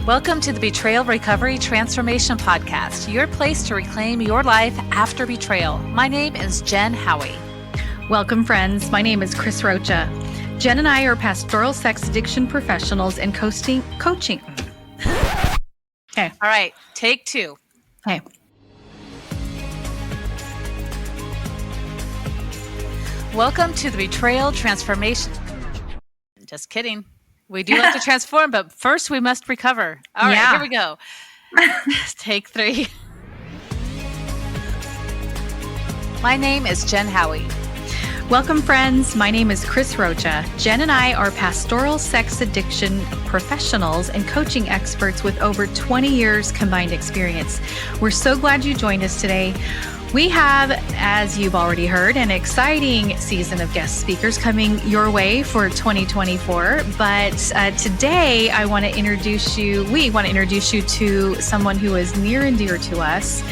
Welcome to the Betrayal Recovery Transformation Podcast, your place to reclaim your life after betrayal. My name is Jen Howie. Welcome, friends. My name is Chris Rocha. Jen and I are pastoral sex addiction professionals and coaching. Okay. All right, take two. Okay. Welcome to the Betrayal Transformation. Just kidding. We do like to transform, but first we must recover. All right, here we go. Take three. My name is Jen Howie. Welcome, friends. My name is Chris Rocha. Jen and I are pastoral sex addiction professionals and coaching experts with over 20 years combined experience. We're so glad you joined us today. We have, as you've already heard, an exciting season of guest speakers coming your way for 2024. But today, we want to introduce you to someone who is near and dear to us.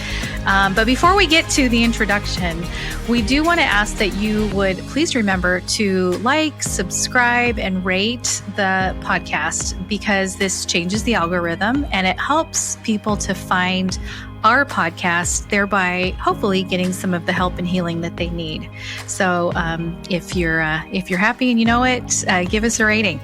But before we get to the introduction, we do want to ask that you would please remember to like, subscribe, and rate the podcast, because this changes the algorithm and it helps people to find our podcast, thereby hopefully getting some of the help and healing that they need. So if you're happy and you know it, give us a rating.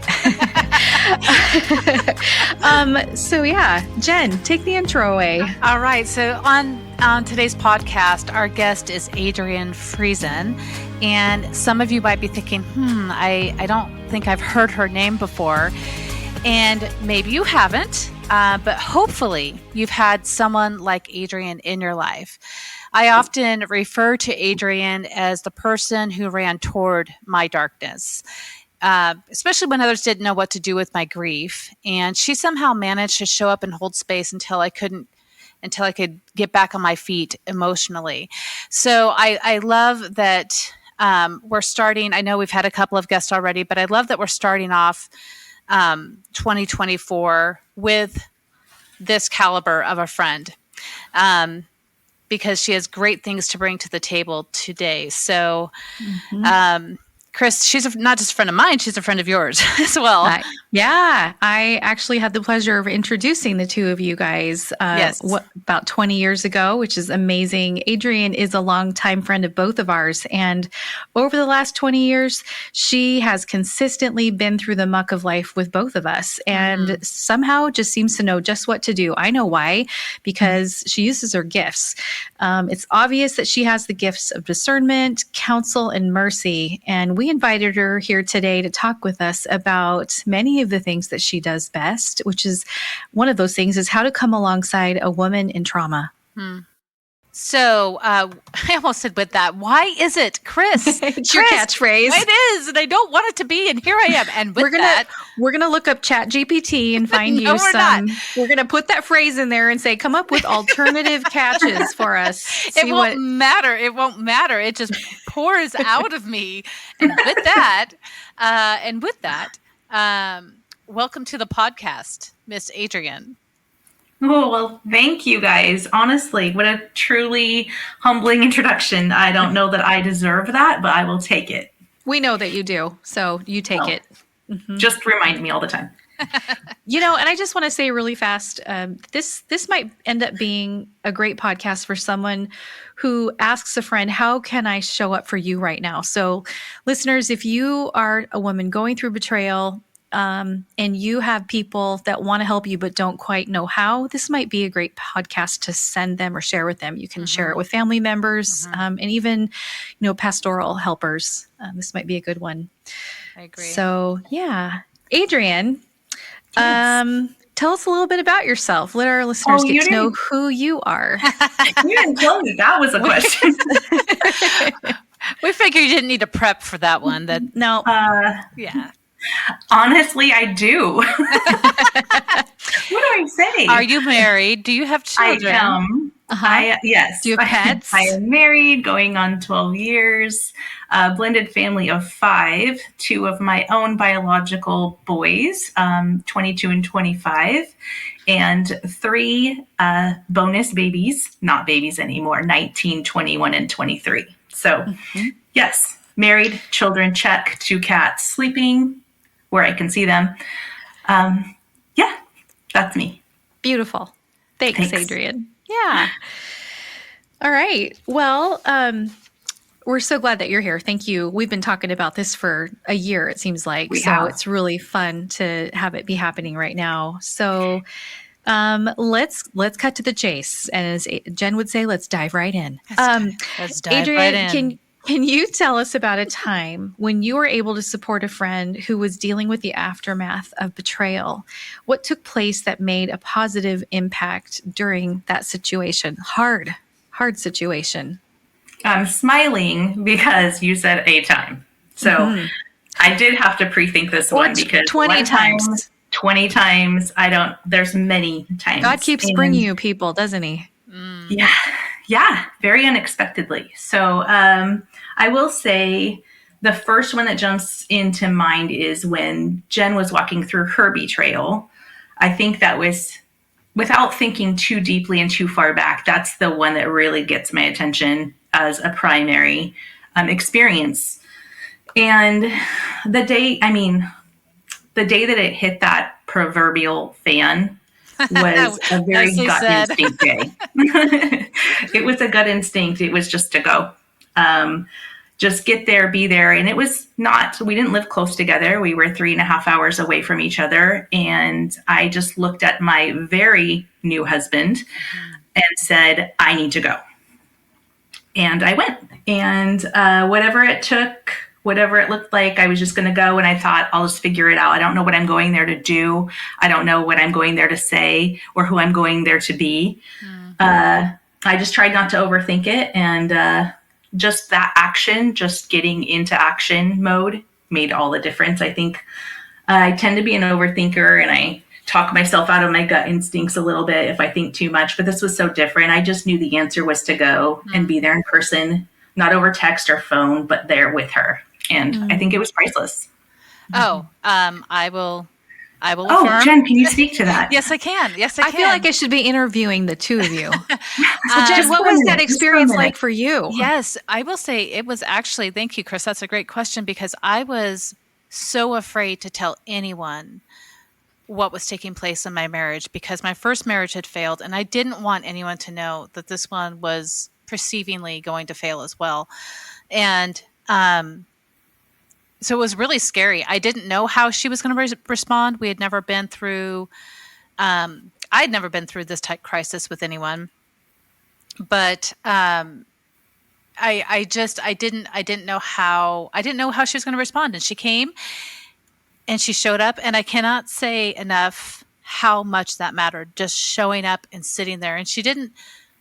Jen, take the intro away. All right. So on today's podcast, our guest is Adrienne Friesen. And some of you might be thinking, I don't think I've heard her name before. And maybe you haven't, but hopefully you've had someone like Adrienne in your life. I often refer to Adrienne as the person who ran toward my darkness, especially when others didn't know what to do with my grief. And she somehow managed to show up and hold space until I could get back on my feet emotionally. So I love that we're starting. I know we've had a couple of guests already, but I love that we're starting off 2024 with this caliber of a friend, because she has great things to bring to the table today. So, Chris, she's not just a friend of mine, she's a friend of yours as well. I actually had the pleasure of introducing the two of you guys about 20 years ago, which is amazing. Adrienne is a longtime friend of both of ours. And over the last 20 years, she has consistently been through the muck of life with both of us and somehow just seems to know just what to do. I know why, because she uses her gifts. It's obvious that she has the gifts of discernment, counsel, and mercy. And we invited her here today to talk with us about many of the things that she does best, which is one of those things is how to come alongside a woman in trauma. So I almost said with that, why is it, Chris? It's your catchphrase. It is, and I don't want it to be, and here I am. And we're gonna look up ChatGPT and find no, you some. We're gonna put that phrase in there and say, come up with alternative catches for us. It won't matter. It won't matter. It just pours out of me. And with that, welcome to the podcast, Miss Adrienne. Oh, well, thank you guys. Honestly, what a truly humbling introduction. I don't know that I deserve that, but I will take it. We know that you do, so you take it. Just remind me all the time. And I just want to say really fast, this might end up being a great podcast for someone who asks a friend, how can I show up for you right now? So listeners, if you are a woman going through betrayal, and you have people that want to help you but don't quite know how, this might be a great podcast to send them or share with them. You can share it with family members and even, pastoral helpers. This might be a good one. I agree. So, Adrienne, tell us a little bit about yourself. Let our listeners get to know who you are. You didn't tell me that was a question. We figured you didn't need to prep for that one. No. Honestly, I do. What do I say? Are you married? Do you have children? I am. Yes. Do you have pets? I am married, going on 12 years, a blended family of 5, 2 of my own biological boys, 22 and 25, and 3 bonus babies, not babies anymore, 19, 21, and 23. So yes, married, children, check, 2 cats, sleeping where I can see them. That's me. Beautiful. Thanks, Thanks. Adrienne. Yeah. All right. Well, we're so glad that you're here. Thank you. We've been talking about this for a year, it seems like. We So have. it's really fun to have it be happening right now. So let's cut to the chase. And as Jen would say, let's dive right in. Let's dive Adrienne, right in. can you tell us about a time when you were able to support a friend who was dealing with the aftermath of betrayal? What took place that made a positive impact during that situation? Hard situation. I'm smiling because you said a time. So I did have to pre-think this Or one because 20 one time, times. 20 times, there's many times. God keeps bringing you people, doesn't he? Yeah, very unexpectedly. So I will say the first one that jumps into mind is when Jen was walking through her betrayal. I think that was, without thinking too deeply and too far back, that's the one that really gets my attention as a primary experience. And the day that it hit that proverbial fan was a very gut instinct day. It was a gut instinct. It was just to go. Just get there, be there. And it was not, we didn't live close together. We were 3.5 hours away from each other. And I just looked at my very new husband and said, I need to go. And I went. And whatever it took, whatever it looked like, I was just going to go. And I thought, I'll just figure it out. I don't know what I'm going there to do. I don't know what I'm going there to say or who I'm going there to be. I just tried not to overthink it. And just that action, just getting into action mode made all the difference. I think I tend to be an overthinker and I talk myself out of my gut instincts a little bit if I think too much, but this was so different. I just knew the answer was to go and be there in person, not over text or phone, but there with her. And I think it was priceless. Oh, I will Oh, affirm. Jen, can you speak to that? Yes, I can. I feel like I should be interviewing the two of you. So Jen, what was that experience like for you? Yes, I will say it was actually, thank you, Chris. That's a great question because I was so afraid to tell anyone what was taking place in my marriage because my first marriage had failed and I didn't want anyone to know that this one was perceivingly going to fail as well. And so it was really scary. I didn't know how she was going to respond. We had never been through, I'd never been through this type crisis with anyone, but I didn't know how she was going to respond. And she came and she showed up, and I cannot say enough how much that mattered, just showing up and sitting there. And she didn't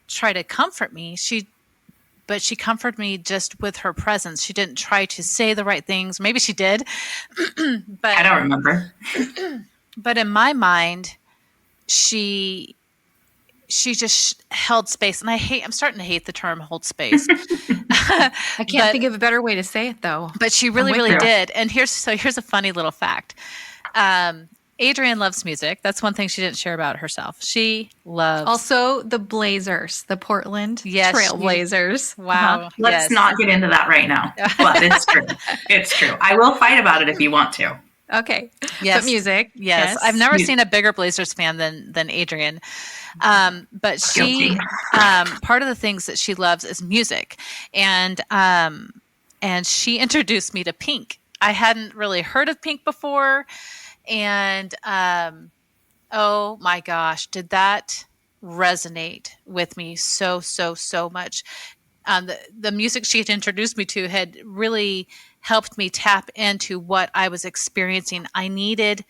try to comfort me. But she comforted me just with her presence. She didn't try to say the right things. Maybe she did. But I don't remember. But in my mind, she just held space. And I'm starting to hate the term hold space. I can't think of a better way to say it though. But she really did. And here's a funny little fact. Adrienne loves music. That's one thing she didn't share about herself. She loves also the Blazers, the Portland Trailblazers. Wow. Let's not get into that right now. But it's true. It's true. I will fight about it if you want to. Okay. Yes. But music. Yes. I've never seen a bigger Blazers fan than Adrienne. But she part of the things that she loves is music. And she introduced me to Pink. I hadn't really heard of Pink before. And, oh my gosh, did that resonate with me so much. The music she had introduced me to had really helped me tap into what I was experiencing. I needed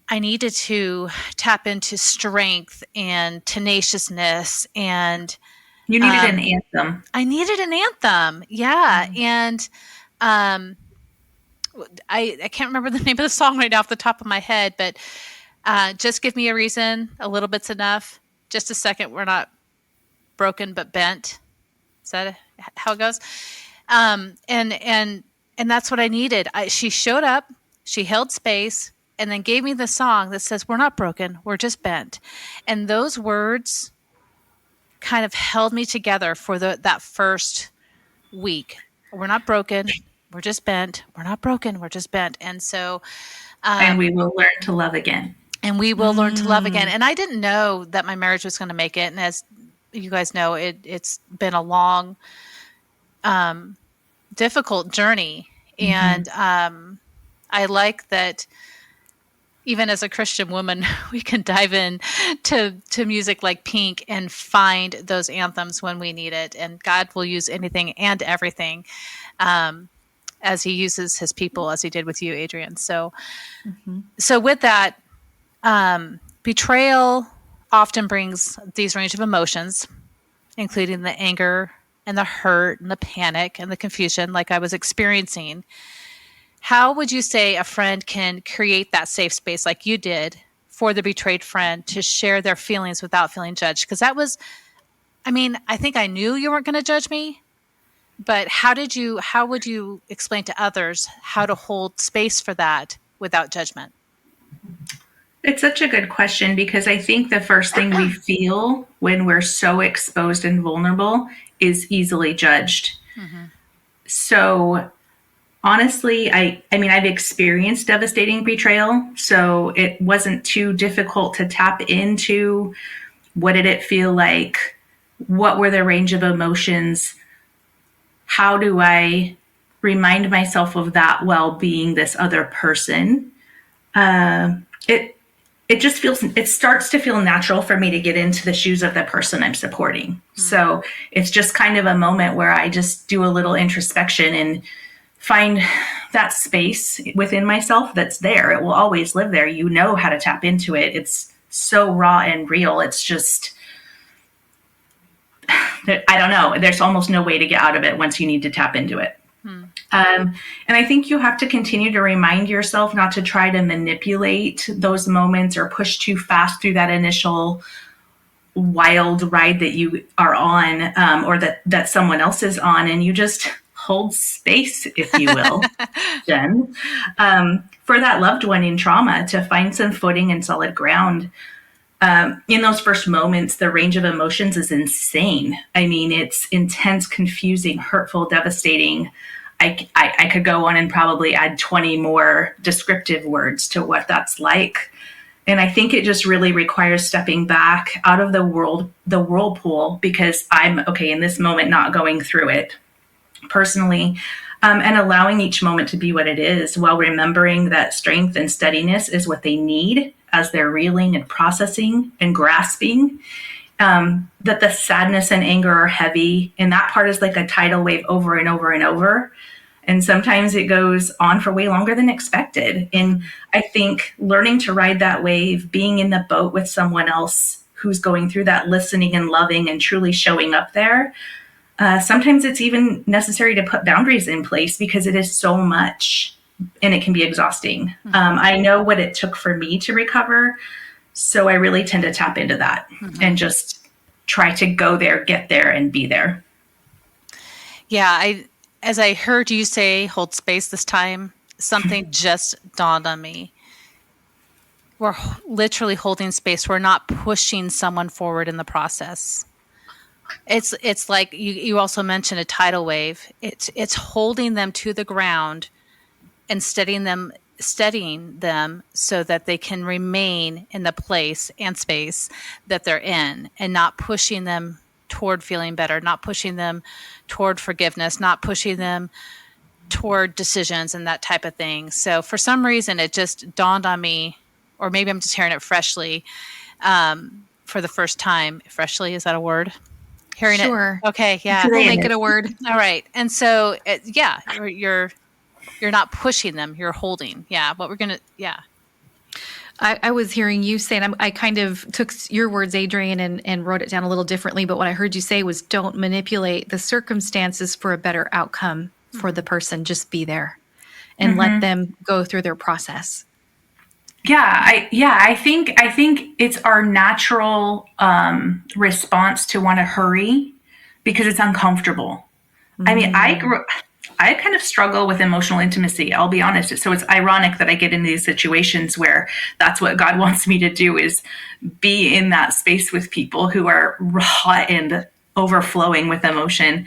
to tap into strength and tenaciousness and you needed an anthem. I needed an anthem. Yeah. And, I can't remember the name of the song right now off the top of my head, but just give me a reason. A little bit's enough. Just a second. We're not broken, but bent. Is that how it goes? And that's what I needed. She showed up, she held space, and then gave me the song that says, we're not broken, we're just bent. And those words kind of held me together for that first week. We're not broken. We're just bent. We're not broken. We're just bent. And so, and we will learn to love again. and we will learn to love again. And I didn't know that my marriage was going to make it. And as you guys know, it's been a long, difficult journey. And I like that even as a Christian woman, we can dive in to music like Pink and find those anthems when we need it. And God will use anything and everything, as he uses his people, as he did with you, Adrienne. So with that, betrayal often brings these range of emotions, including the anger and the hurt and the panic and the confusion like I was experiencing. How would you say a friend can create that safe space like you did for the betrayed friend to share their feelings without feeling judged? Because that was, I think I knew you weren't going to judge me, but how would you explain to others how to hold space for that without judgment? It's such a good question, because I think the first thing we feel when we're so exposed and vulnerable is easily judged. So honestly, I've experienced devastating betrayal, so it wasn't too difficult to tap into what did it feel like? What were the range of emotions? How do I remind myself of that while being this other person? It starts to feel natural for me to get into the shoes of the person I'm supporting. So it's just kind of a moment where I just do a little introspection and find that space within myself that's there. It will always live there. You know how to tap into it. It's so raw and real. It's just, I don't know. There's almost no way to get out of it once you need to tap into it. And I think you have to continue to remind yourself not to try to manipulate those moments or push too fast through that initial wild ride that you are on, or that someone else is on. And you just hold space, if you will, Jen, for that loved one in trauma to find some footing and solid ground. In those first moments, the range of emotions is insane. It's intense, confusing, hurtful, devastating. I could go on and probably add 20 more descriptive words to what that's like. And I think it just really requires stepping back out of the whirlpool, because I'm okay in this moment, not going through it personally, and allowing each moment to be what it is, while remembering that strength and steadiness is what they need as they're reeling and processing and grasping. That the sadness and anger are heavy, and that part is like a tidal wave over and over and over. And sometimes it goes on for way longer than expected. And I think learning to ride that wave, being in the boat with someone else who's going through that, listening and loving and truly showing up there. Sometimes it's even necessary to put boundaries in place, because it is so much and it can be exhausting. I know what it took for me to recover. So I really tend to tap into that and just try to go there, get there, and be there. Yeah, as I heard you say, hold space this time, something just dawned on me. We're literally holding space. We're not pushing someone forward in the process. It's like you also mentioned a tidal wave. It's holding them to the ground and steadying them so that they can remain in the place and space that they're in, and not pushing them toward feeling better, not pushing them toward forgiveness, not pushing them toward decisions and that type of thing. So for some reason, it just dawned on me, or maybe I'm just hearing it freshly, for the first time. Freshly, is that a word? Hearing Sure. it. Okay. Yeah. We'll make it a word. All right. And so, you're not pushing them, you're holding. Yeah. But I was hearing you say, and I kind of took your words, Adrienne, and wrote it down a little differently. But what I heard you say was, don't manipulate the circumstances for a better outcome for the person. Just be there and let them go through their process. I think it's our natural response to want to hurry because it's uncomfortable. I kind of struggle with emotional intimacy, I'll be honest. So it's ironic that I get into these situations where that's what God wants me to do, is be in that space with people who are raw and overflowing with emotion.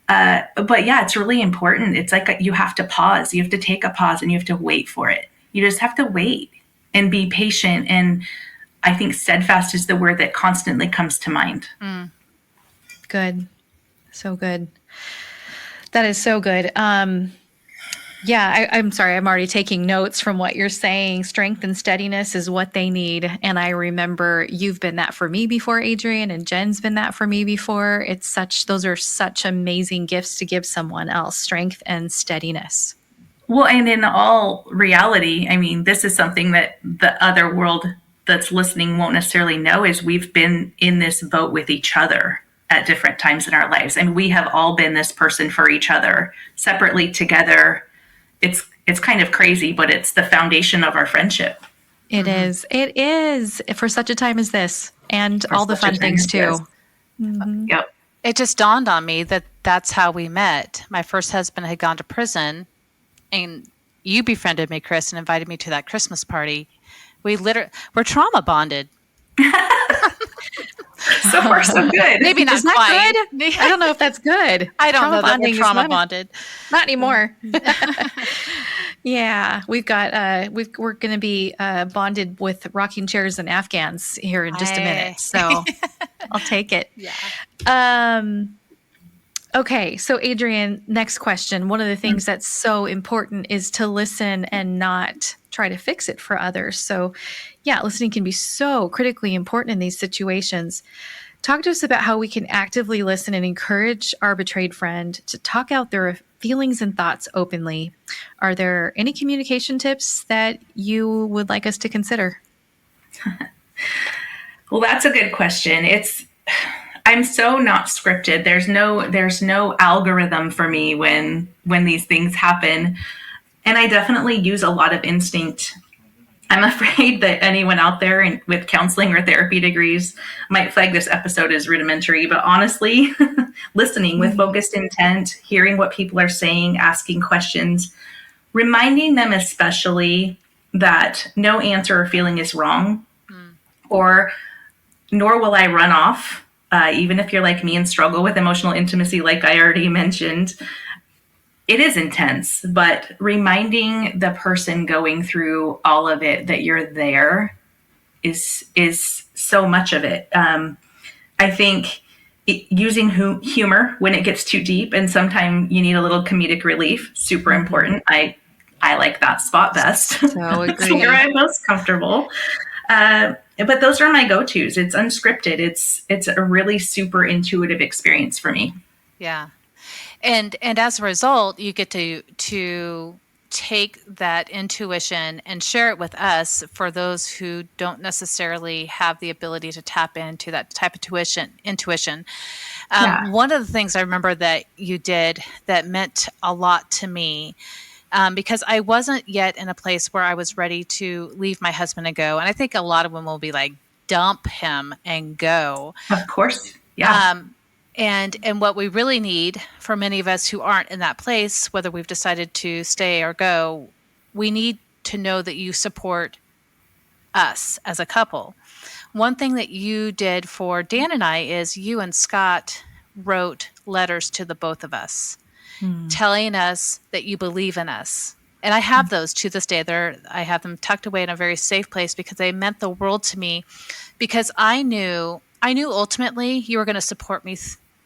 But yeah, it's really important. It's like you have to pause. You have to take a pause and you have to wait for it. You just have to wait. and be patient. And I think steadfast is the word that constantly comes to mind. Good. So good. That is so good. I'm sorry. I'm already taking notes from what you're saying. Strength and steadiness is what they need. And I remember you've been that for me before, Adrienne, and Jen's been that for me before. Those are such amazing gifts to give someone else, strength and steadiness. Well, and in all reality, I mean, this is something that the other world that's listening won't necessarily know, is we've been in this boat with each other at different times in our lives. And we have all been this person for each other, separately, together. It's kind of crazy, but it's the foundation of our friendship. It is. It is for such a time as this, and for all the fun things too. Yep. It just dawned on me that that's how we met. My first husband had gone to prison, and you befriended me, Chris, and invited me to that Christmas party. We're trauma bonded. So far, so good. Maybe not quite. Good? I don't know if that's good. I don't know that we're trauma bonded. Not anymore. Yeah, we've got we're going to be bonded with rocking chairs and Afghans here in just a minute. So I'll take it. Yeah. Okay, so Adrienne, next question. One of the things that's so important is to listen and not try to fix it for others. So, yeah, listening can be so critically important in these situations. Talk to us about how we can actively listen and encourage our betrayed friend to talk out their feelings and thoughts openly. Are there any communication tips that you would like us to consider? Well, that's a good question. I'm so not scripted. There's no algorithm for me when these things happen. And I definitely use a lot of instinct. I'm afraid that anyone out there with counseling or therapy degrees might flag this episode as rudimentary, but honestly, listening with focused intent, hearing what people are saying, asking questions, reminding them especially that no answer or feeling is wrong, or nor will I run off. Even if you're like me and struggle with emotional intimacy, like I already mentioned, it is intense, but reminding the person going through all of it that you're there is so much of it. I think using humor when it gets too deep, and sometimes you need a little comedic relief, super important. I like that spot best. So agree. That's where I'm most comfortable. But those are my go-tos. It's unscripted. It's a really super intuitive experience for me. Yeah. And as a result, you get to take that intuition and share it with us for those who don't necessarily have the ability to tap into that type of intuition. One of the things I remember that you did that meant a lot to me, because I wasn't yet in a place where I was ready to leave my husband and go. And I think a lot of women will be like, dump him and go. Of course. Yeah. And what we really need for many of us who aren't in that place, whether we've decided to stay or go, we need to know that you support us as a couple. One thing that you did for Dan and I is you and Scott wrote letters to the both of us, telling us that you believe in us. And I have those to this day. I have them tucked away in a very safe place because they meant the world to me, because I knew ultimately you were going to support me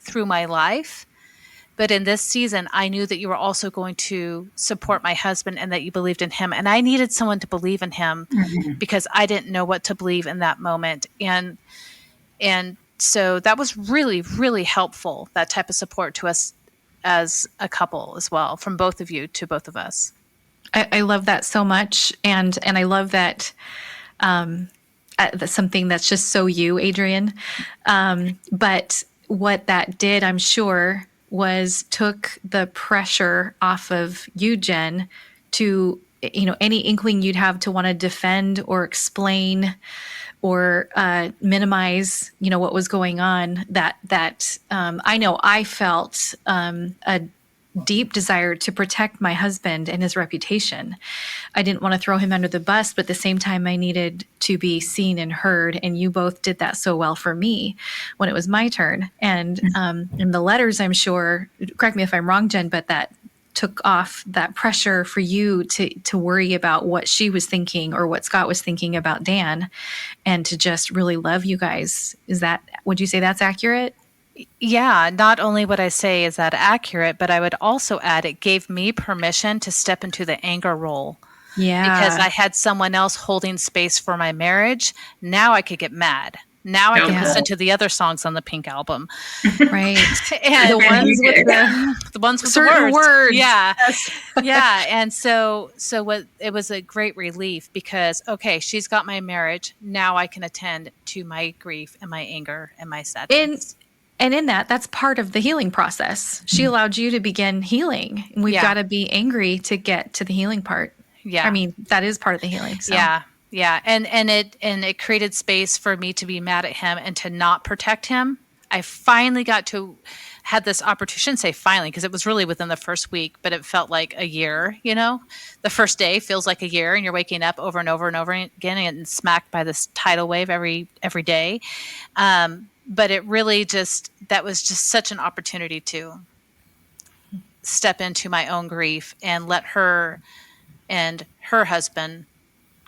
through my life. But in this season, I knew that you were also going to support my husband and that you believed in him. And I needed someone to believe in him because I didn't know what to believe in that moment. And so that was really, really helpful, that type of support to us as a couple as well, from both of you to both of us. I love that so much. And I love that that's something that's just so you, Adrienne. But what that did, I'm sure, was took the pressure off of you, Jen, to, any inkling you'd have to want to defend or explain or minimize, what was going on. That I know I felt a deep desire to protect my husband and his reputation. I didn't want to throw him under the bus, but at the same time, I needed to be seen and heard. And you both did that so well for me when it was my turn. And in the letters, I'm sure, correct me if I'm wrong, Jen, but that took off that pressure for you to worry about what she was thinking or what Scott was thinking about Dan, and to just really love you guys. Would you say that's accurate? Yeah, not only would I say is that accurate, but I would also add it gave me permission to step into the anger role. Because Yeah. I had someone else holding space for my marriage. Now I could get mad. Now I So can Yeah. listen to the other songs on the Pink album. Right. And The ones with the ones with certain the words. words. Yeah. Yes. Yeah. And so what it was a great relief because, okay, she's got my marriage. Now I can attend to my grief and my anger and my sadness. And in that's part of the healing process. She allowed you to begin healing. We've Yeah. got to be angry to get to the healing part. Yeah. I mean, that is part of the healing. So. Yeah. Yeah. And it created space for me to be mad at him and to not protect him. I finally had this opportunity, I shouldn't say finally, because it was really within the first week, but it felt like a year, the first day feels like a year and you're waking up over and over and over again and smacked by this tidal wave every day. But it really that was just such an opportunity to step into my own grief and let her and her husband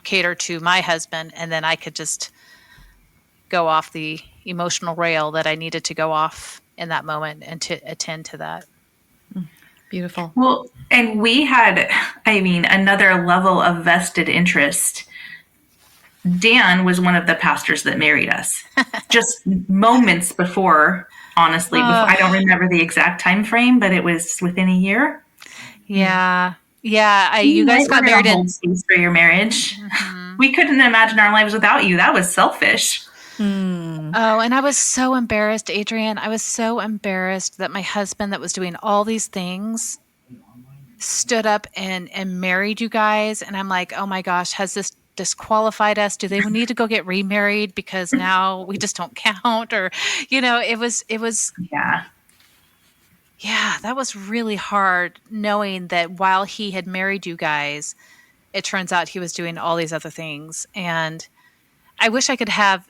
cater to my husband. And then I could just go off the emotional rail that I needed to go off in that moment and to attend to that. Beautiful. Well, and we had, another level of vested interest. Dan was one of the pastors that married us just moments before, honestly, before, I don't remember the exact time frame, but it was within a year. Yeah. Yeah. You guys got married in space for your marriage. Mm-hmm. We couldn't imagine our lives without you. That was selfish. Oh, and I was so embarrassed, Adrienne. I was so embarrassed that my husband that was doing all these things stood up and married you guys. And I'm like, oh my gosh, has this disqualified us? Do they need to go get remarried because now we just don't count? Or, it was, yeah. Yeah, that was really hard knowing that while he had married you guys, it turns out he was doing all these other things. And I wish I could have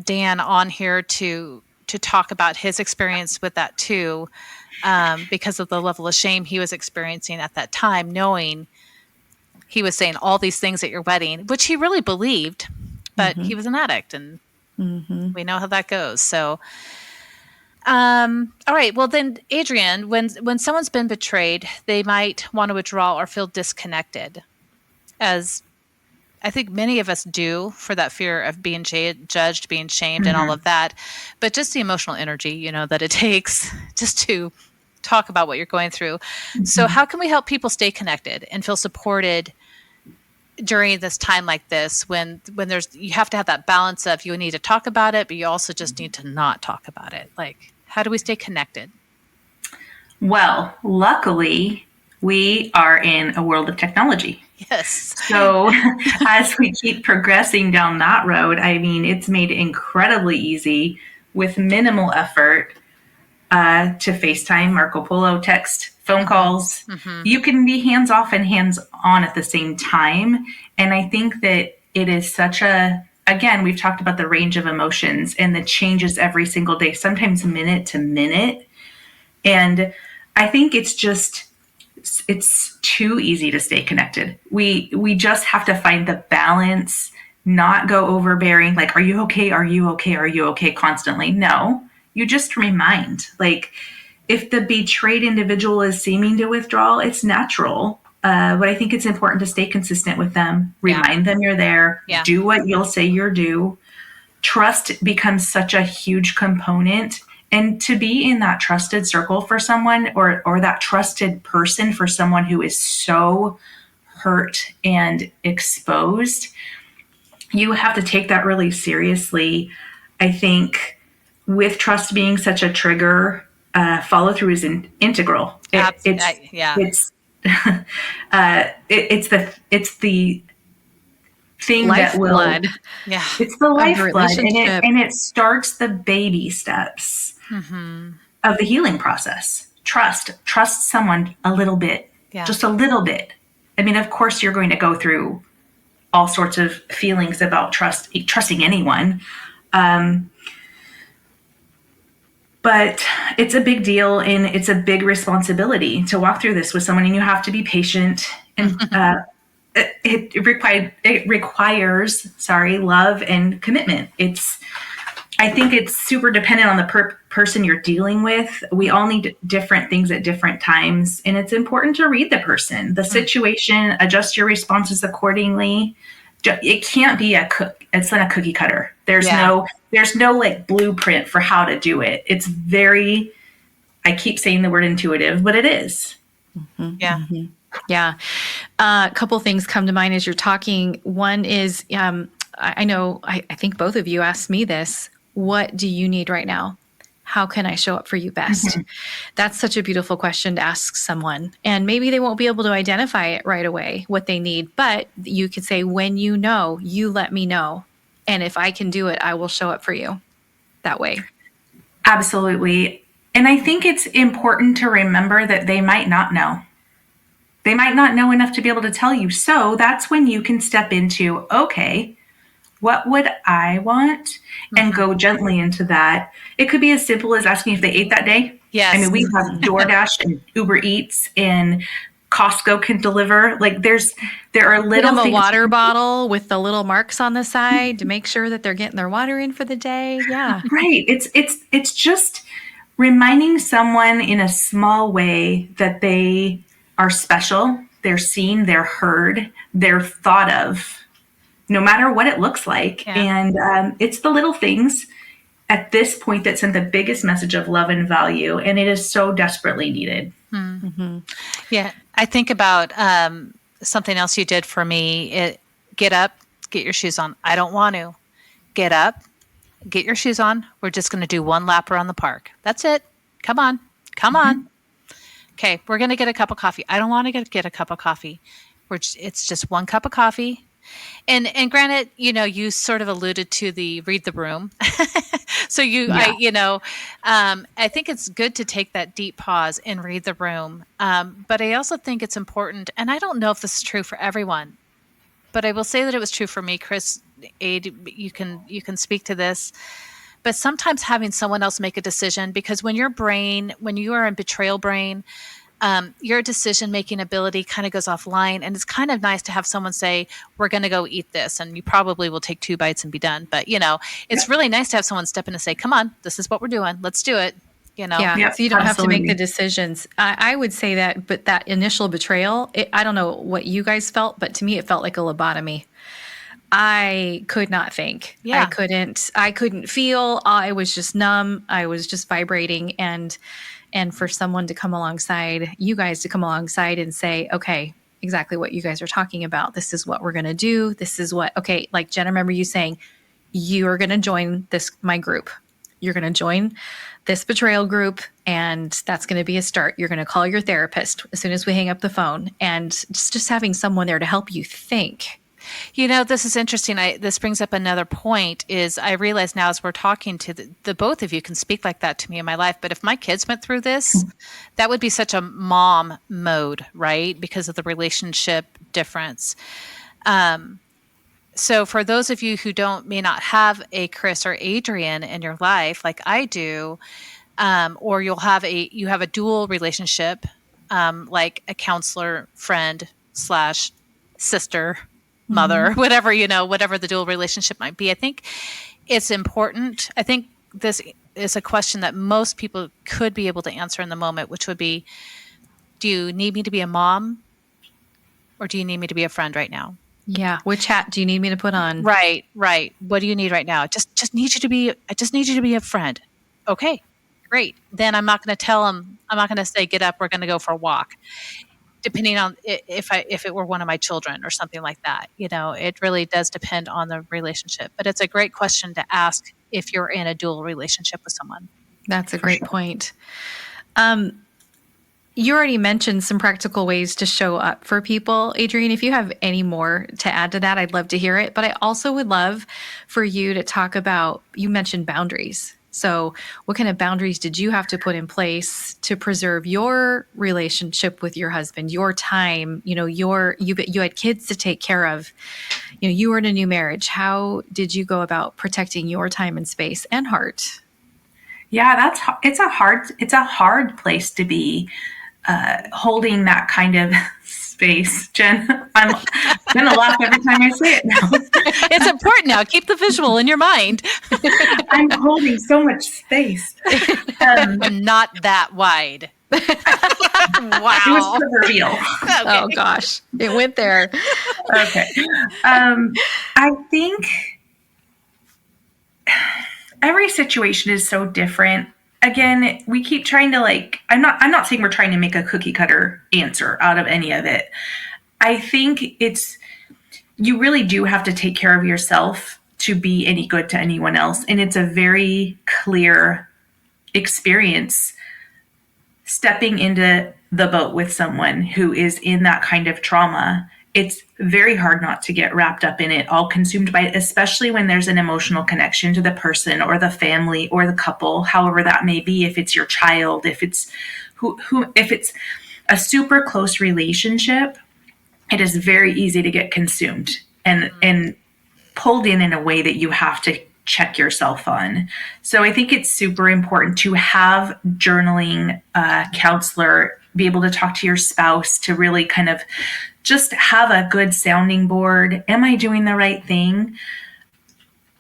Dan on here to talk about his experience with that too, because of the level of shame he was experiencing at that time, knowing he was saying all these things at your wedding, which he really believed, but he was an addict, and we know how that goes. So, all right. Well, then, Adrienne, when someone's been betrayed, they might want to withdraw or feel disconnected, as I think many of us do, for that fear of being judged, being shamed, and all of that. But just the emotional energy, that it takes just to talk about what you're going through. So how can we help people stay connected and feel supported during this time like this, when you have to have that balance of you need to talk about it, but you also just need to not talk about it? Like, how do we stay connected? Well, luckily, we are in a world of technology. Yes. So as we keep progressing down that road, it's made incredibly easy with minimal effort to FaceTime, Marco Polo, text, phone calls. You can be hands off and hands on at the same time. And I think that it is again, we've talked about the range of emotions and the changes every single day, sometimes minute to minute. And I think it's too easy to stay connected. We just have to find the balance, not go overbearing, like, are you okay? Are you okay? Are you okay? Constantly. No, you just remind, like, if the betrayed individual is seeming to withdraw, it's natural. But I think it's important to stay consistent with them, remind them you're there, do what you'll say you're due. Trust becomes such a huge component. And to be in that trusted circle for someone, or that trusted person for someone who is so hurt and exposed, you have to take that really seriously. I think with trust being such a trigger, follow through is integral. It's the thing that will. Yeah, it's the lifeblood, and it starts the baby steps of the healing process. Trust someone a little bit, just a little bit. Of course, you're going to go through all sorts of feelings about trusting anyone. But it's a big deal and it's a big responsibility to walk through this with someone, and you have to be patient. And it requires love and commitment. I think it's super dependent on the person you're dealing with. We all need different things at different times, and it's important to read the person, the situation, adjust your responses accordingly. It can't be it's not a cookie cutter. There's no like blueprint for how to do it. It's very, I keep saying the word intuitive, but it is. Mm-hmm. Yeah. Mm-hmm. Yeah. A couple things come to mind as you're talking. One is, I know, I think both of you asked me this. What do you need right now? How can I show up for you best? Mm-hmm. That's such a beautiful question to ask someone. And maybe they won't be able to identify it right away, what they need. But you could say, when you know, you let me know. And if I can do it, I will show up for you that way. Absolutely. And I think it's important to remember that they might not know. They might not know enough to be able to tell you. So that's when you can step into, okay, what would I want? And go gently into that. It could be as simple as asking if they ate that day. Yes. I mean, we have DoorDash and Uber Eats and Costco can deliver. Like there are little things. A water bottle with the little marks on the side to make sure that they're getting their water in for the day. Yeah. Right. It's just reminding someone in a small way that they are special. They're seen, they're heard, they're thought of, no matter what it looks like. Yeah. And it's the little things at this point that send the biggest message of love and value. And it is so desperately needed. Mm-hmm. Yeah. I think about something else you did for me. Get up, get your shoes on. I don't want to. Get up, get your shoes on. We're just going to do one lap around the park. That's it. Come on. On. Okay. We're going to get a cup of coffee. I don't want to get a cup of coffee. It's just one cup of coffee. And granted, you sort of alluded to the read the room. So I think it's good to take that deep pause and read the room. But I also think it's important, and I don't know if this is true for everyone, but I will say that it was true for me, Chris. You can speak to this, but sometimes having someone else make a decision, because when you are in betrayal brain, your decision-making ability kind of goes offline, and it's kind of nice to have someone say, we're going to go eat this, and you probably will take 2 bites and be done. But, it's really nice to have someone step in and say, come on, this is what we're doing. Let's do it. Yeah, so you don't have to make the decisions. I would say that, but that initial betrayal, I don't know what you guys felt, but to me, it felt like a lobotomy. I could not think. Yeah. I couldn't feel. I was just numb. I was just vibrating. And for someone to come alongside, you guys to come alongside and say, okay, exactly what you guys are talking about. This is what we're going to do. This is what, okay. Like Jen, I remember you saying, you are going to join my group. You're going to join this betrayal group, and that's going to be a start. You're going to call your therapist as soon as we hang up the phone, and just having someone there to help you think. This is interesting. This brings up another point. Is I realize now, as we're talking to the both of you, can speak like that to me in my life. But if my kids went through this, that would be such a mom mode, right? Because of the relationship difference. So for those of you who may not have a Chris or Adrienne in your life, like I do, or you have a dual relationship, like a counselor, friend / sister, mother, whatever the dual relationship might be. I think it's important. I think this is a question that most people could be able to answer in the moment, which would be, do you need me to be a mom, or do you need me to be a friend right now? Yeah. Which hat do you need me to put on? Right. What do you need right now? I just need you to be a friend. Okay, great. Then I'm not going to tell them, I'm not going to say, get up, we're going to go for a walk. Depending on if it were one of my children or something like that, it really does depend on the relationship. But it's a great question to ask if you're in a dual relationship with someone. That's a great point. You already mentioned some practical ways to show up for people. Adrienne, if you have any more to add to that, I'd love to hear it. But I also would love for you to talk about, you mentioned boundaries. So what kind of boundaries did you have to put in place to preserve your relationship with your husband, your time, you had kids to take care of, you were in a new marriage. How did you go about protecting your time and space and heart? Yeah, it's a hard place to be, holding that kind of space. Jen, I'm going to laugh every time I say it now. It's important now. Keep the visual in your mind. I'm holding so much space. And not that wide. It was Wow. proverbial. Okay. Oh gosh, it went there. Okay. I think every situation is so different. Again, we keep trying to I'm not saying we're trying to make a cookie cutter answer out of any of it. I think you really do have to take care of yourself to be any good to anyone else. And it's a very clear experience stepping into the boat with someone who is in that kind of trauma. It's very hard not to get wrapped up in it, all consumed by it, especially when there's an emotional connection to the person or the family or the couple, however that may be. If it's your child, if it's if it's a super close relationship, it is very easy to get consumed and pulled in a way that you have to check yourself on. So I think it's super important to have journaling, counselor, be able to talk to your spouse, to really kind of just have a good sounding board. Am I doing the right thing?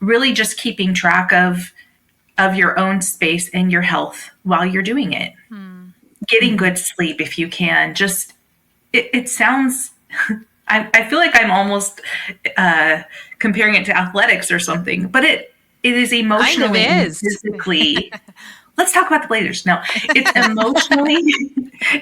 Really just keeping track of your own space and your health while you're doing it. Getting good sleep if you can. Just it sounds I feel like I'm almost comparing it to athletics or something, but it is emotionally and physically. Let's talk about the Blazers. No, it's emotionally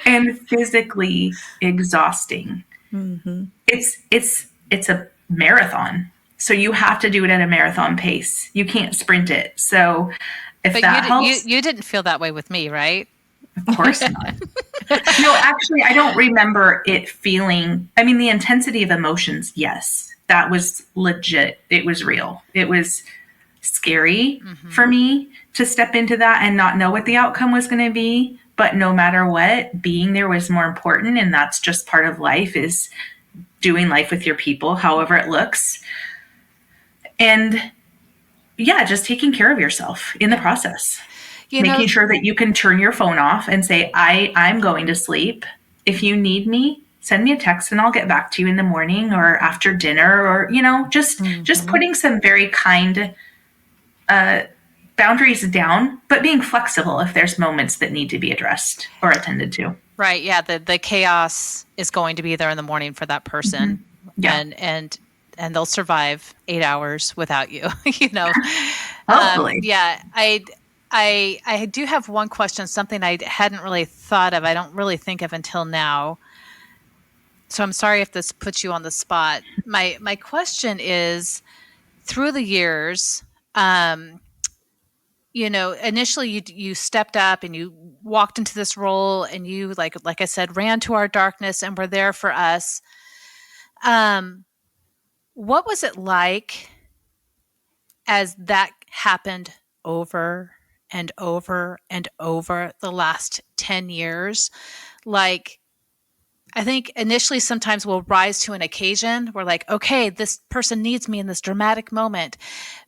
and physically exhausting. Mm-hmm. It's a marathon, so you have to do it at a marathon pace. You can't sprint it. So if But that helps, you didn't feel that way with me, right? of course not. No, actually, I don't remember it feeling. I mean, the intensity of emotions, yes, that was legit. It was real. It was scary for me to step into that and not know what the outcome was going to be. But no matter what, being there was more important. And that's just part of life, is doing life with your people, however it looks. And yeah, just taking care of yourself in the process. Making sure that you can turn your phone off and say, I'm going to sleep. If you need me, send me a text and I'll get back to you in the morning or after dinner, or, just putting some very kind boundaries down, but being flexible if there's moments that need to be addressed or attended to. Right. Yeah. The chaos is going to be there in the morning for that person. Yeah. And they'll survive 8 hours without you, Hopefully. Yeah. I do have one question, something I hadn't really thought of. I don't really think of until now. So I'm sorry if this puts you on the spot. My question is, through the years, initially you stepped up and you walked into this role and you, like I said, ran to our darkness and were there for us. What was it like as that happened over and over and over the last 10 years? Like, I think initially sometimes we'll rise to an occasion. We're like, okay, this person needs me in this dramatic moment.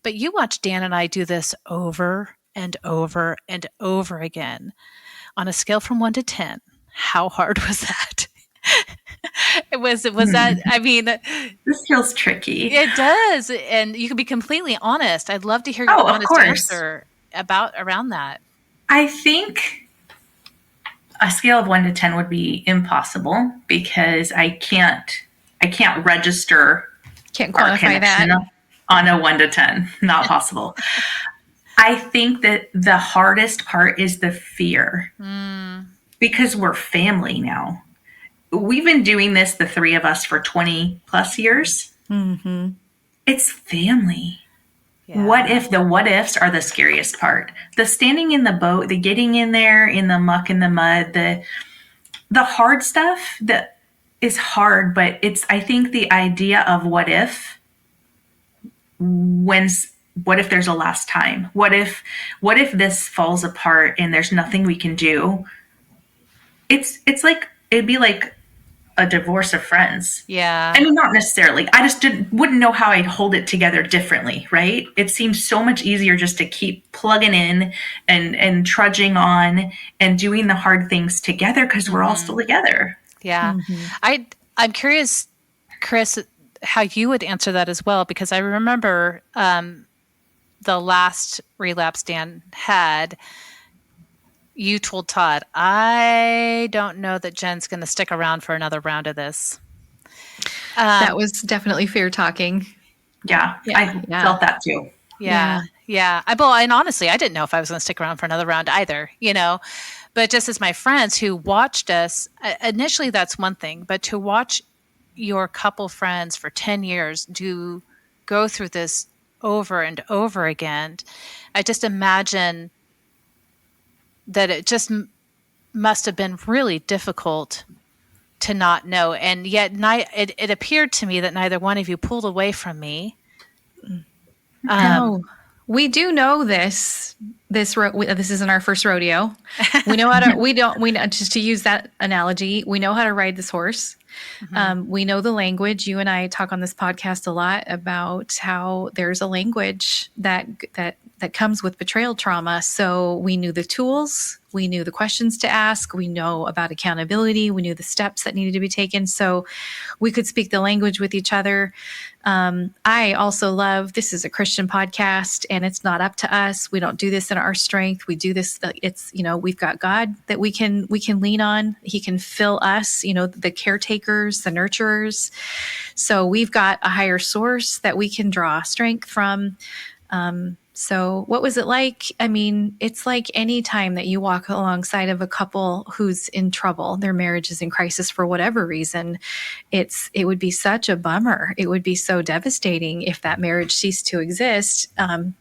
But you watch Dan and I do this over and over and over again. On a scale from 1 to 10, how hard was that? Was that, I mean, this feels tricky. It does. And you can be completely honest. I'd love to hear your honest answer around that. I think a scale of 1 to 10 would be impossible, because I can't register. Can't quantify that on a 1 to 10. Not possible. I think that the hardest part is the fear, because we're family now. We've been doing this, the three of us, for 20 plus years. Mm-hmm. It's family. Yeah. What ifs are the scariest part. The standing in the boat, the getting in there in the muck and the mud, the hard stuff that is hard, but I think the idea of what if there's a last time? What if this falls apart and there's nothing we can do? It's like, it'd be like a divorce of friends. Yeah. I mean, not necessarily. I just wouldn't know how I'd hold it together differently, right? It seems so much easier just to keep plugging in and trudging on and doing the hard things together because we're all still together. Yeah. I'm curious, Chris, how you would answer that as well, because I remember the last relapse Dan had, you told Todd, I don't know that Jen's going to stick around for another round of this. That was definitely fear talking. Yeah, I felt that too. Yeah. And honestly, I didn't know if I was going to stick around for another round either, but just as my friends who watched us, initially that's one thing, but to watch your couple friends for 10 years go through this over and over again, I just imagine that it just must have been really difficult to not know. And yet it appeared to me that neither one of you pulled away from me. No, we do know this. This isn't our first rodeo. We know how to. We know, just to use that analogy. We know how to ride this horse. We know the language. You and I talk on this podcast a lot about how there's a language that comes with betrayal trauma. So we knew the tools. We knew the questions to ask. We know about accountability. We knew the steps that needed to be taken. So we could speak the language with each other. I also love, this is a Christian podcast and it's not up to us. We don't do this in our strength. We do this. It's, we've got God that we can lean on. He can fill us, the caretakers, the nurturers. So we've got a higher source that we can draw strength from. So what was it like? I mean, it's like any time that you walk alongside of a couple who's in trouble, their marriage is in crisis for whatever reason, it would be such a bummer. It would be so devastating if that marriage ceased to exist.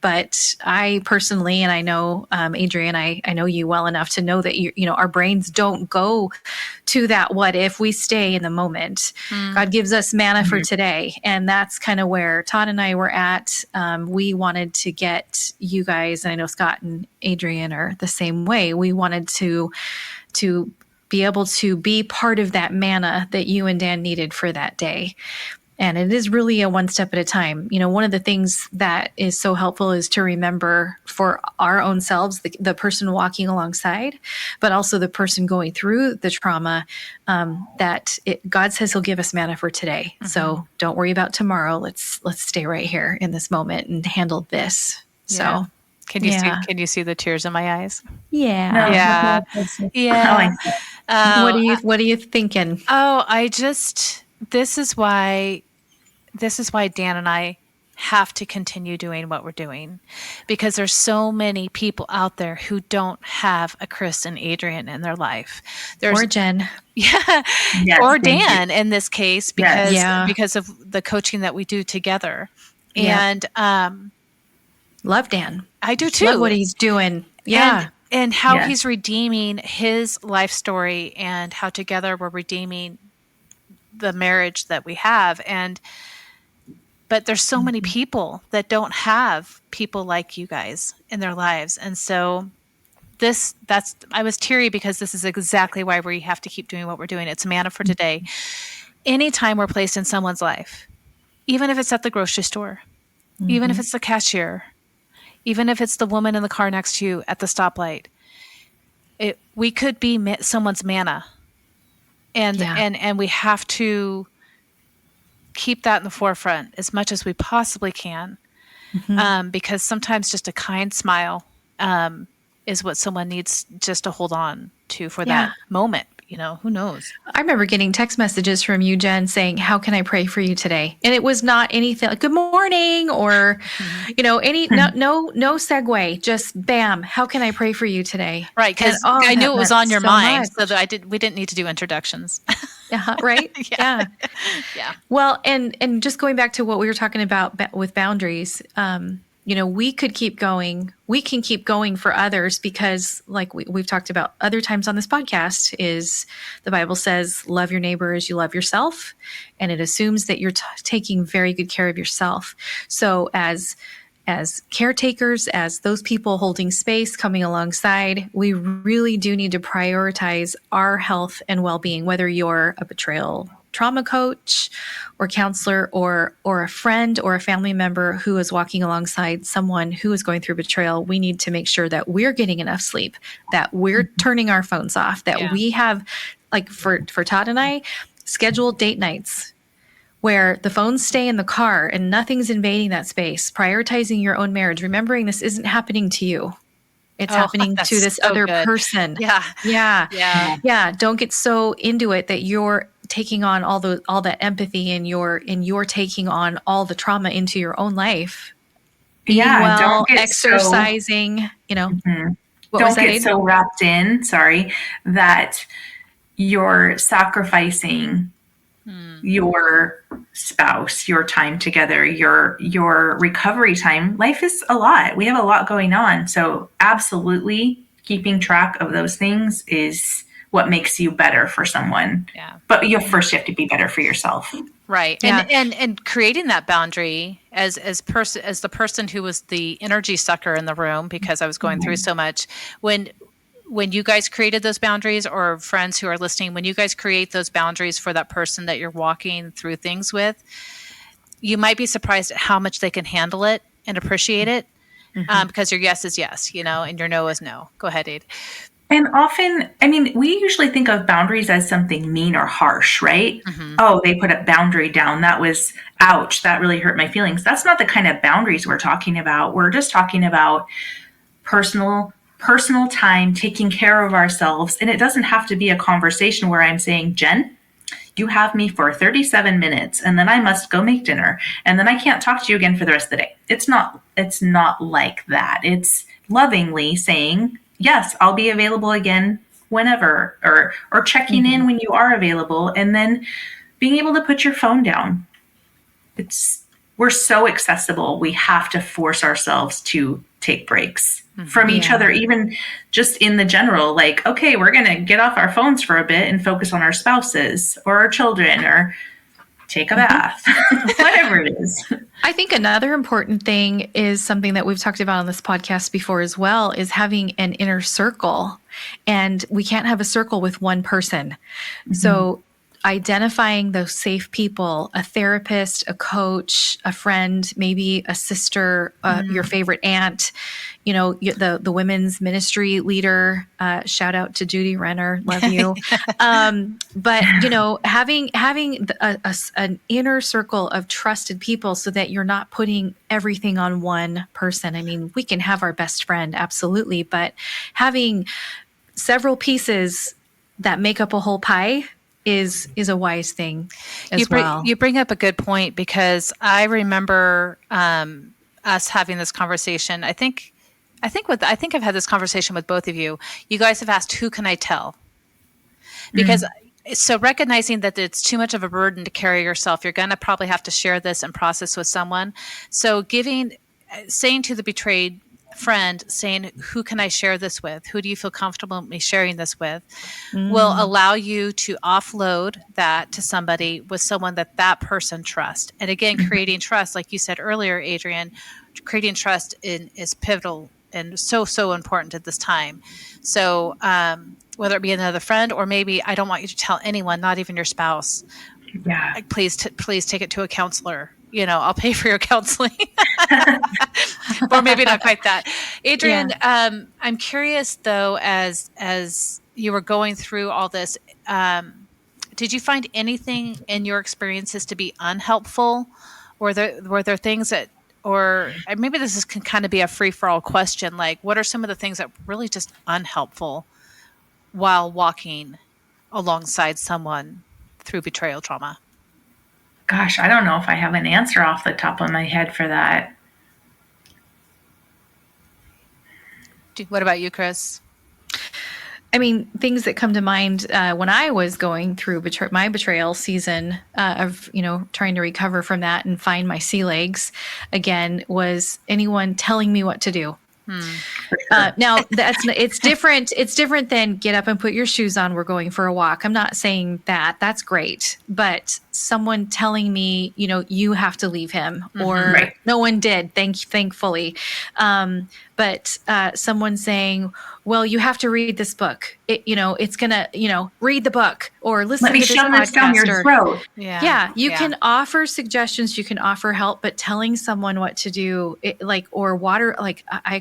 But I personally, and I know, Adrienne, I know you well enough to know that our brains don't go to that what if. We stay in the moment. God gives us manna for today. And that's kind of where Todd and I were at. We wanted to get you guys, and I know Scott and Adrienne are the same way. We wanted to be able to be part of that manna that you and Dan needed for that day. And it is really a one step at a time. One of the things that is so helpful is to remember for our own selves, the person walking alongside, but also the person going through the trauma, that God says he'll give us manna for today. So don't worry about tomorrow. Let's stay right here in this moment and handle this. So can you see the tears in my eyes? Yeah. Yeah. What are you thinking? This is why Dan and I have to continue doing what we're doing, because there's so many people out there who don't have a Chris and Adrienne in their life. Or Jen. Yeah. Yes, or Dan in this case, because of the coaching that we do together. And, love Dan. I do too. Love what he's doing. Yeah. And how he's redeeming his life story, and how together we're redeeming the marriage that we have. But there's so many people that don't have people like you guys in their lives. And so I was teary because this is exactly why we have to keep doing what we're doing. It's manna for today. Anytime we're placed in someone's life, even if it's at the grocery store, even if it's the cashier, even if it's the woman in the car next to you at the stoplight, we could be someone's manna. And we have to keep that in the forefront as much as we possibly can, because sometimes just a kind smile is what someone needs just to hold on to for that moment. Who knows? I remember getting text messages from you, Jen, saying, "How can I pray for you today?" And it was not anything like "Good morning" or, no segue, just bam. How can I pray for you today? Right, because I knew it was on your mind, so that we didn't need to do introductions. Right? Yeah. Well, and just going back to what we were talking about with boundaries, we could keep going. We can keep going for others because, like we've talked about other times on this podcast, is the Bible says, love your neighbor as you love yourself. And it assumes that you're taking very good care of yourself. So as as caretakers, as those people holding space, coming alongside, we really do need to prioritize our health and well-being, whether you're a betrayal trauma coach or counselor or a friend or a family member who is walking alongside someone who is going through betrayal. We need to make sure that we're getting enough sleep, that we're turning our phones off, that we have, like for Todd and I, scheduled date nights where the phones stay in the car and nothing's invading that space, prioritizing your own marriage, remembering this isn't happening to you. It's happening to this other person. Yeah. Don't get so into it that you're taking on all that empathy and you're taking on all the trauma into your own life. Being well, exercising, Don't get so wrapped in, that you're sacrificing your spouse, your time together, your recovery time. Life is a lot. We have a lot going on. So absolutely keeping track of those things is what makes you better for someone. Yeah. But you have to be better for yourself. Right. Yeah. And creating that boundary as the person who was the energy sucker in the room, because I was going through so much, when you guys created those boundaries, or friends who are listening, when you guys create those boundaries for that person that you're walking through things with, you might be surprised at how much they can handle it and appreciate it, because your yes is yes, and your no is no. Go ahead, Ade. And often, we usually think of boundaries as something mean or harsh, right? Mm-hmm. Oh, they put a boundary down. That was, ouch, that really hurt my feelings. That's not the kind of boundaries we're talking about. We're just talking about personal time, taking care of ourselves. And it doesn't have to be a conversation where I'm saying, Jen, you have me for 37 minutes and then I must go make dinner and then I can't talk to you again for the rest of the day. It's not like that. It's lovingly saying, yes, I'll be available again whenever, or checking in when you are available, and then being able to put your phone down. We're so accessible. We have to force ourselves to take breaks from each other, even just in the general, like, okay, we're going to get off our phones for a bit and focus on our spouses or our children, or take a bath, whatever it is. I think another important thing is something that we've talked about on this podcast before as well, is having an inner circle. And we can't have a circle with one person. So identifying those safe people, a therapist, a coach, a friend, maybe a sister, your favorite aunt, the women's ministry leader, shout out to Judy Renner, love you. But having an inner circle of trusted people so that you're not putting everything on one person. We can have our best friend, absolutely, but having several pieces that make up a whole pie is a wise thing as well. You bring up a good point, because I remember us having this conversation. I think I've had this conversation with both of you. You guys have asked, who can I tell? Because so recognizing that it's too much of a burden to carry yourself, you're going to probably have to share this and process with someone. So saying to the betrayed friend, saying, who can I share this with? Who do you feel comfortable me sharing this with? Will allow you to offload that to somebody, with someone that person trusts. And again, creating trust, like you said earlier, Adrienne, creating trust is pivotal and so important at this time. So whether it be another friend, or maybe I don't want you to tell anyone, not even your spouse. Yeah. Please take it to a counselor. I'll pay for your counseling. Or maybe not quite that. Adrienne, I'm curious though, as you were going through all this, did you find anything in your experiences to be unhelpful? Were there things that, or maybe this can kind of be a free-for-all question, like what are some of the things that were really just unhelpful while walking alongside someone through betrayal trauma? Gosh, I don't know if I have an answer off the top of my head for that. What about you, Chris? Things that come to mind when I was going through my betrayal season of, trying to recover from that and find my sea legs again, was anyone telling me what to do. Now it's different. It's different than get up and put your shoes on. We're going for a walk. I'm not saying that. That's great. But someone telling me, you have to leave him, or Right. no one did. Thankfully. But someone saying, well, you have to read this book. It's gonna, read the book or listen Let me to this shove this down podcast. your throat. You can offer suggestions, you can offer help, but telling someone what to do, I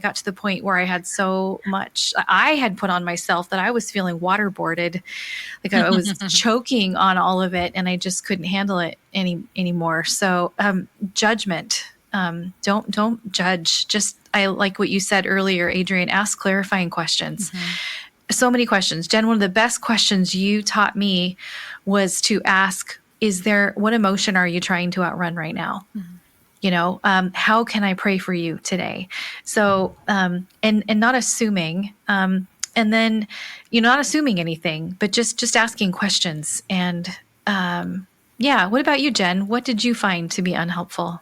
got to the point where I had so much I had put on myself that I was feeling waterboarded. Like I was choking on all of it and I just couldn't handle it anymore. So, judgment, don't judge. Just, I like what you said earlier, Adrienne, ask clarifying questions. So many questions. Jen, one of the best questions you taught me was to ask, what emotion are you trying to outrun right now? How can I pray for you today? So, and not assuming, and then not assuming anything, but just asking questions. And, what about you, Jen? What did you find to be unhelpful?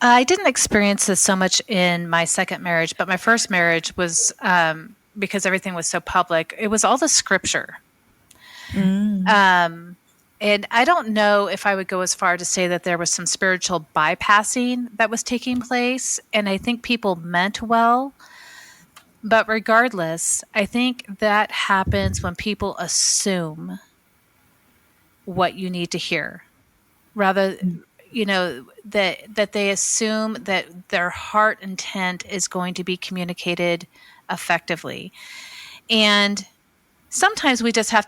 I didn't experience this so much in my second marriage, but my first marriage was, because everything was so public, it was all the scripture. And I don't know if I would go as far to say that there was some spiritual bypassing that was taking place. And I think people meant well. But regardless, I think that happens when people assume what you need to hear. Rather, that they assume that their heart intent is going to be communicated effectively. And sometimes we just have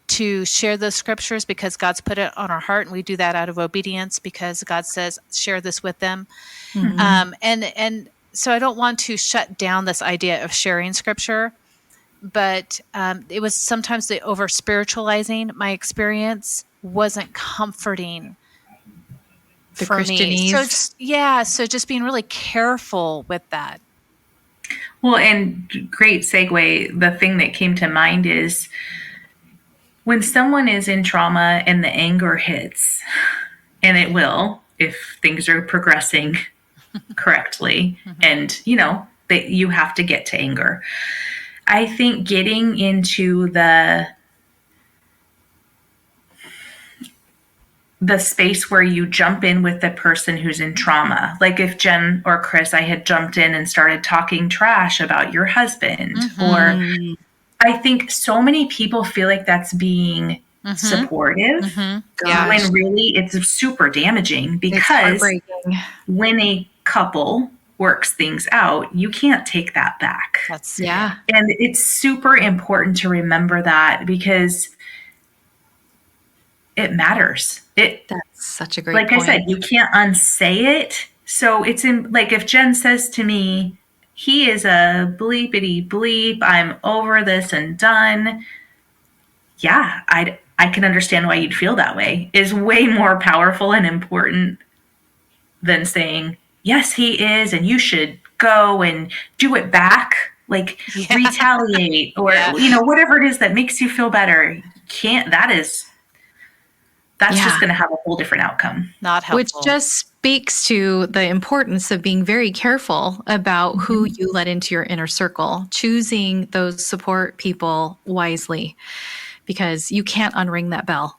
to share those scriptures because God's put it on our heart, and we do that out of obedience because God says, share this with them. And so I don't want to shut down this idea of sharing scripture, but it was sometimes the over spiritualizing my experience wasn't comforting The for me. Christianese. So just being really careful with that. Well, and great segue. The thing that came to mind is when someone is in trauma and the anger hits, and it will if things are progressing correctly, and that you have to get to anger. I think getting into the space where you jump in with the person who's in trauma. Like if Jen or Chris, I had jumped in and started talking trash about your husband, or I think so many people feel like that's being supportive when really it's super damaging, because when a couple works things out, you can't take that back. And it's super important to remember that because it matters. That's such a great point. I said, you can't unsay it. So it's if Jen says to me, he is a bleepity bleep, I'm over this and done. Yeah, I can understand why you'd feel that way. Is way more powerful and important than saying, yes, he is, and you should go and do it back, retaliate, or whatever it is that makes you feel better. That's just going to have a whole different outcome. Not helpful. Which just speaks to the importance of being very careful about who you let into your inner circle, choosing those support people wisely, because you can't unring that bell.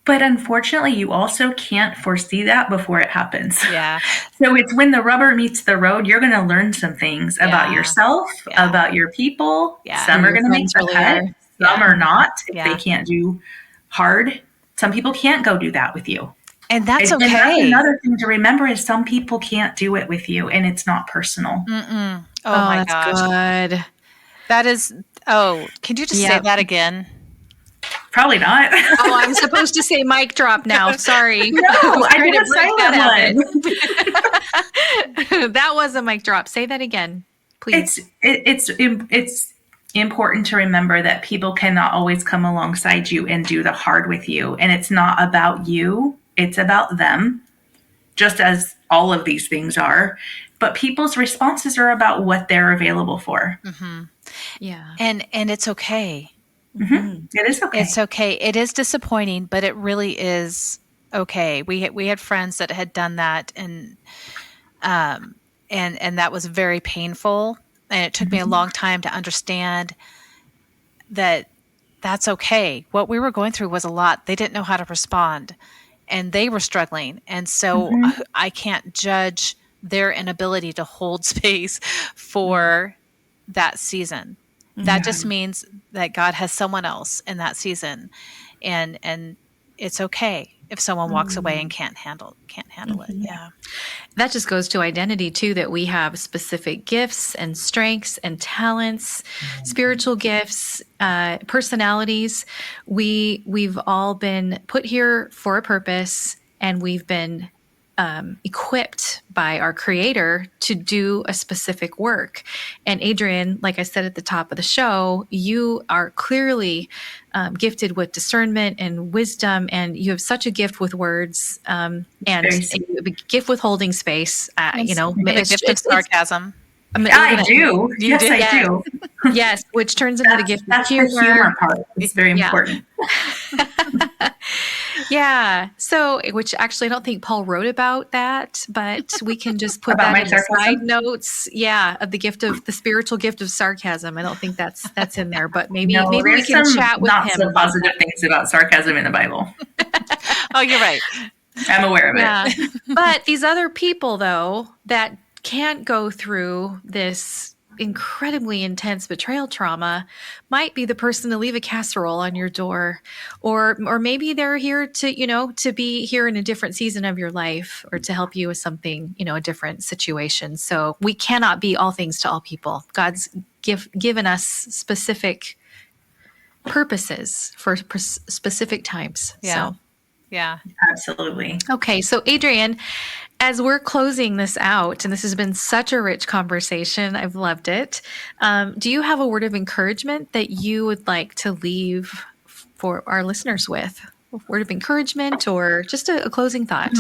But unfortunately, you also can't foresee that before it happens. Yeah. So it's when the rubber meets the road, you're going to learn some things about yourself, about your people. Yeah. Some are going to make the cut. Some are not. If they can't do hard, some people can't go do that with you. And that's okay. And that's another thing to remember is some people can't do it with you, and it's not personal. Oh my gosh. Good. That is, can you just say that again? Probably not. I'm supposed to say mic drop now. Sorry. No, I didn't say that one. That was a mic drop. Say that again, please. It's important to remember that people cannot always come alongside you and do the hard with you. And it's not about you. It's about them, just as all of these things are. But people's responses are about what they're available for. Yeah. And it's okay. It is okay. It's okay. It is disappointing, but it really is okay. We had friends that had done that, and and that was very painful. And it took me a long time to understand that that's okay. What we were going through was a lot. They didn't know how to respond, and they were struggling. And so I can't judge their inability to hold space for that season. That just means that God has someone else in that season, and it's okay if someone walks away and can't handle it. Yeah. That just goes to identity too, that we have specific gifts and strengths and talents, spiritual gifts, personalities. We've all been put here for a purpose, and we've been equipped by our Creator to do a specific work. And Adrienne, like I said at the top of the show, you are clearly gifted with discernment and wisdom, and you have such a gift with words, and a gift with holding space. A gift of sarcasm. I do. Yes, I do. Yes, which turns into the gift of humor. That's the humor part. It's very important. Yeah. So, which actually I don't think Paul wrote about that, but we can just put that in the side notes. Yeah, of the spiritual gift of sarcasm. I don't think that's in there, but maybe we can chat with him. Not so positive things about sarcasm in the Bible. Oh, you're right. I'm aware of it. But these other people, though, that can't go through this incredibly intense betrayal trauma might be the person to leave a casserole on your door, or maybe they're here to be here in a different season of your life, or to help you with something, a different situation. So we cannot be all things to all people. God's given us specific purposes for specific times. Yeah. So. Yeah, absolutely. Okay. So Adrienne, as we're closing this out, and this has been such a rich conversation, I've loved it. Do you have a word of encouragement that you would like to leave for our listeners with? A word of encouragement, or just a closing thought?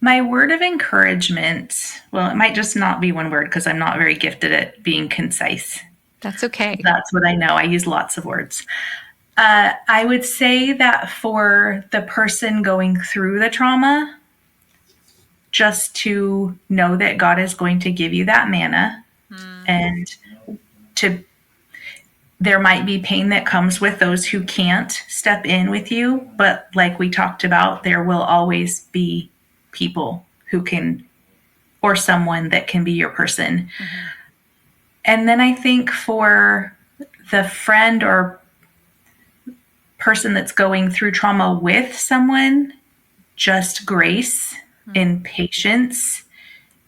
My word of encouragement, well, it might just not be one word because I'm not very gifted at being concise. That's okay. That's what I know. I use lots of words. I would say that for the person going through the trauma, just to know that God is going to give you that manna, and there might be pain that comes with those who can't step in with you. But like we talked about, there will always be people who can, or someone that can be your person. And then I think for the friend or person that's going through trauma with someone, just grace and patience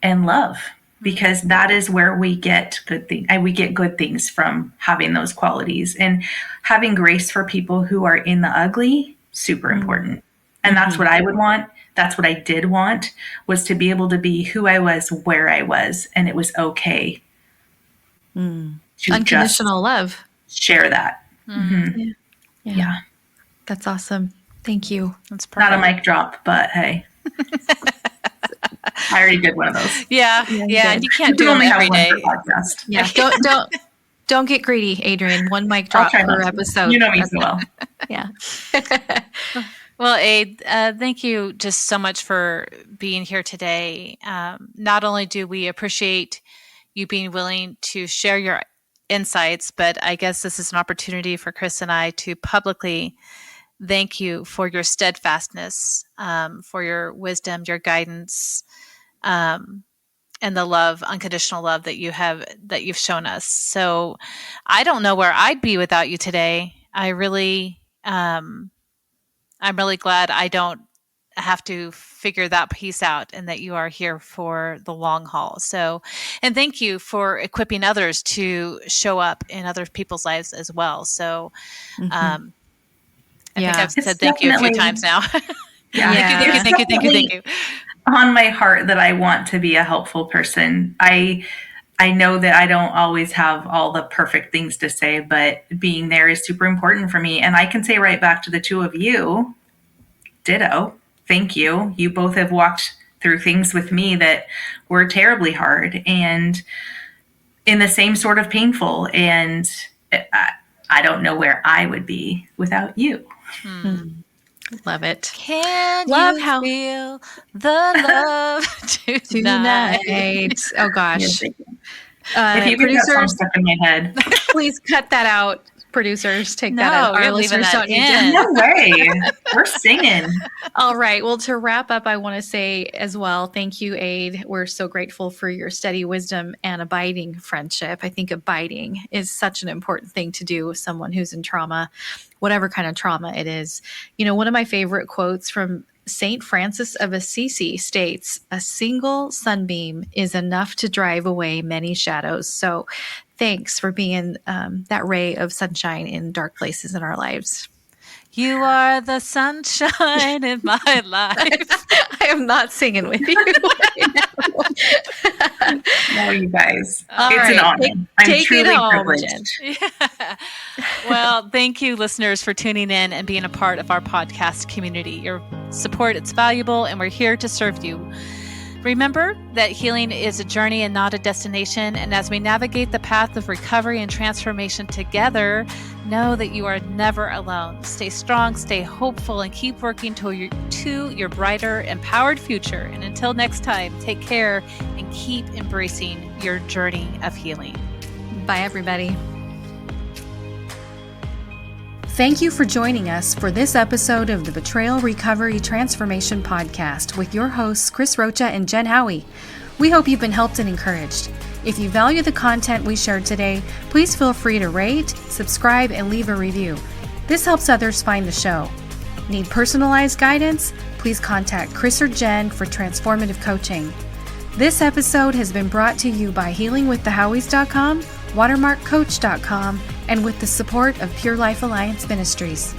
and love, because that is where we get good things. We get good things from having those qualities, and having grace for people who are in the ugly, super important. And that's what I would want. That's what I did want, was to be able to be who I was, where I was, and it was okay. Unconditional love. Share that. Yeah. That's awesome. Thank you. That's perfect. Not a mic drop, but hey. I already did one of those. Yeah. And you can't do them every day. Yeah. Don't get greedy, Adrienne. One mic drop per episode. You know me so well. Yeah. Well, Ade, thank you just so much for being here today. Not only do we appreciate you being willing to share your insights, but I guess this is an opportunity for Chris and I to publicly thank you for your steadfastness, for your wisdom, your guidance, and the love, unconditional love that you've shown us. So I don't know where I'd be without you today. I'm really glad I don't have to figure that piece out, and that you are here for the long haul. So, and thank you for equipping others to show up in other people's lives as well. So, I think I've said thank you a few times now. Thank you. On my heart that I want to be a helpful person. I know that I don't always have all the perfect things to say, but being there is super important for me. And I can say right back to the two of you, ditto. Thank you. You both have walked through things with me that were terribly hard and in the same sort of painful. And I don't know where I would be without you. Love it. Can Love you how feel the love tonight? Oh gosh. If you get that song stuck in my head, please cut that out. Producers, take that out. Our listeners don't need to. No way. We're singing. All right. Well, to wrap up, I want to say as well, thank you, Aid. We're so grateful for your steady wisdom and abiding friendship. I think abiding is such an important thing to do with someone who's in trauma, whatever kind of trauma it is. You know, one of my favorite quotes from St. Francis of Assisi states, "A single sunbeam is enough to drive away many shadows." So thanks for being that ray of sunshine in dark places in our lives. You are the sunshine in my life. I am not singing with you right now. No, you guys. All it's right. an honor. I'm truly privileged. Yeah. Well, thank you, listeners, for tuning in and being a part of our podcast community. Your support, it's valuable, and we're here to serve you. Remember that healing is a journey and not a destination. And as we navigate the path of recovery and transformation together, know that you are never alone. Stay strong, stay hopeful, and keep working to your brighter, empowered future. And until next time, take care and keep embracing your journey of healing. Bye, everybody. Thank you for joining us for this episode of the Betrayal Recovery Transformation Podcast with your hosts, Chris Rocha and Jen Howie. We hope you've been helped and encouraged. If you value the content we shared today, please feel free to rate, subscribe, and leave a review. This helps others find the show. Need personalized guidance? Please contact Chris or Jen for transformative coaching. This episode has been brought to you by healingwiththehowies.com, watermarkcoach.com, and with the support of Pure Life Alliance Ministries.